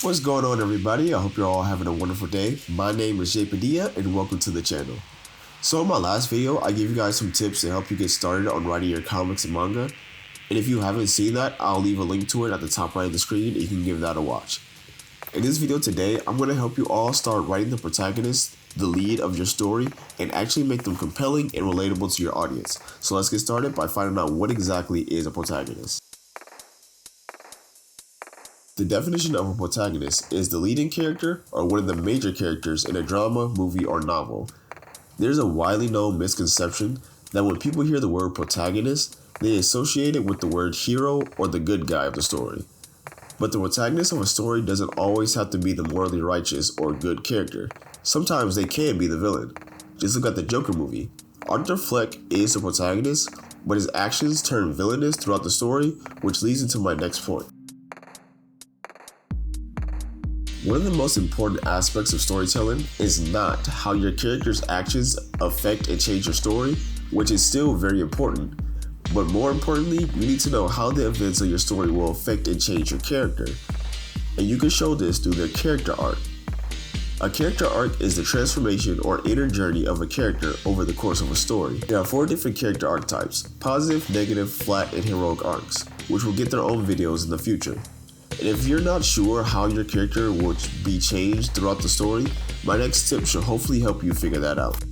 What's going on, everybody? I hope you're all having a wonderful day. My name is Jay Padilla and welcome to the channel. So in my last video, I gave you guys some tips to help you get started on writing your comics and manga. And if you haven't seen that, I'll leave a link to it at the top right of the screen and you can give that a watch. In this video today, I'm going to help you all start writing the protagonist, the lead of your story, and actually make them compelling and relatable to your audience. So let's get started by finding out what exactly is a protagonist. The definition of a protagonist is the leading character or one of the major characters in a drama, movie, or novel. There's a widely known misconception that when people hear the word protagonist, they associate it with the word hero or the good guy of the story. But the protagonist of a story doesn't always have to be the morally righteous or good character. Sometimes they can be the villain. Just look at the Joker movie. Arthur Fleck is the protagonist, but his actions turn villainous throughout the story, which leads into my next point. One of the most important aspects of storytelling is not how your character's actions affect and change your story, which is still very important, but more importantly, you need to know how the events of your story will affect and change your character. And you can show this through their character arc. A character arc is the transformation or inner journey of a character over the course of a story. There are 4 different character archetypes: positive, negative, flat, and heroic arcs, which will get their own videos in the future. And if you're not sure how your character will be changed throughout the story, my next tip should hopefully help you figure that out.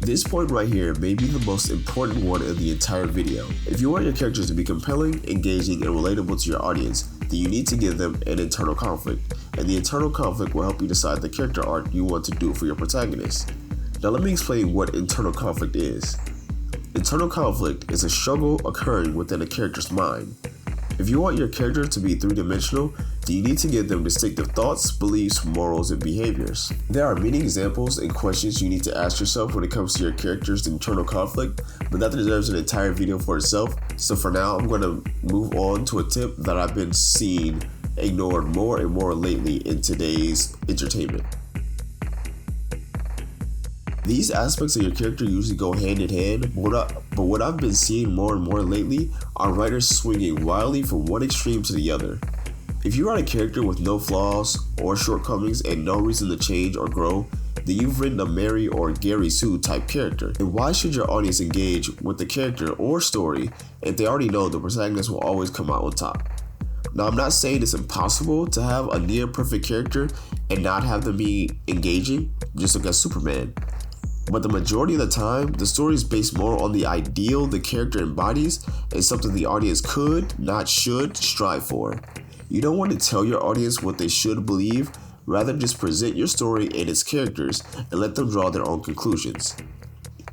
This point right here may be the most important one in the entire video. If you want your characters to be compelling, engaging, and relatable to your audience, then you need to give them an internal conflict. And the internal conflict will help you decide the character arc you want to do for your protagonist. Now let me explain what internal conflict is. Internal conflict is a struggle occurring within a character's mind. If you want your character to be three-dimensional, then you need to give them distinctive thoughts, beliefs, morals, and behaviors. There are many examples and questions you need to ask yourself when it comes to your character's internal conflict, but that deserves an entire video for itself. So for now, I'm going to move on to a tip that I've been seeing ignored more and more lately in today's entertainment. These aspects of your character usually go hand in hand, but what I've been seeing more and more lately are writers swinging wildly from one extreme to the other. If you write a character with no flaws or shortcomings and no reason to change or grow, then you've written a Mary or Gary Sue type character. And why should your audience engage with the character or story if they already know the protagonist will always come out on top? Now, I'm not saying it's impossible to have a near perfect character and not have them be engaging, just like a Superman. But the majority of the time, the story is based more on the ideal the character embodies and something the audience could, not should, strive for. You don't want to tell your audience what they should believe, rather just present your story and its characters and let them draw their own conclusions.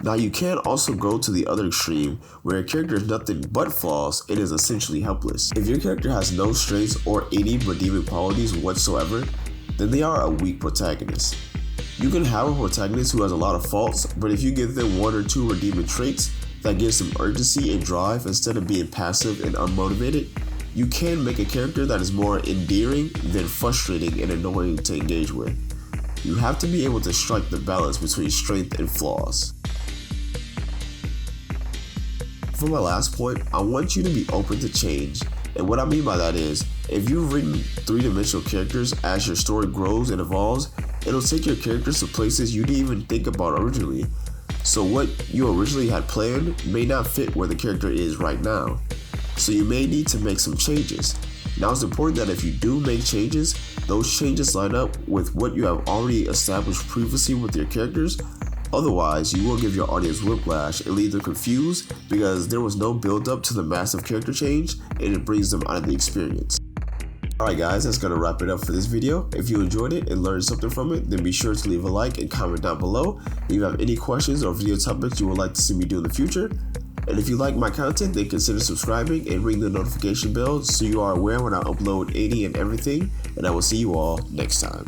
Now you can also go to the other extreme where a character is nothing but flaws and is essentially helpless. If your character has no strengths or any redeeming qualities whatsoever, then they are a weak protagonist. You can have a protagonist who has a lot of faults, but if you give them 1 or 2 redeeming traits that gives them urgency and drive instead of being passive and unmotivated, you can make a character that is more endearing than frustrating and annoying to engage with. You have to be able to strike the balance between strength and flaws. For my last point, I want you to be open to change. And what I mean by that is, if you've written 3-dimensional characters, as your story grows and evolves, it'll take your characters to places you didn't even think about originally. So what you originally had planned may not fit where the character is right now. So you may need to make some changes. Now it's important that if you do make changes, those changes line up with what you have already established previously with your characters. Otherwise, you will give your audience whiplash and leave them confused because there was no build up to the massive character change and it brings them out of the experience. Alright guys, that's going to wrap it up for this video. If you enjoyed it and learned something from it, then be sure to leave a like and comment down below. If you have any questions or video topics you would like to see me do in the future. And if you like my content, then consider subscribing and ring the notification bell so you are aware when I upload any and everything. And I will see you all next time.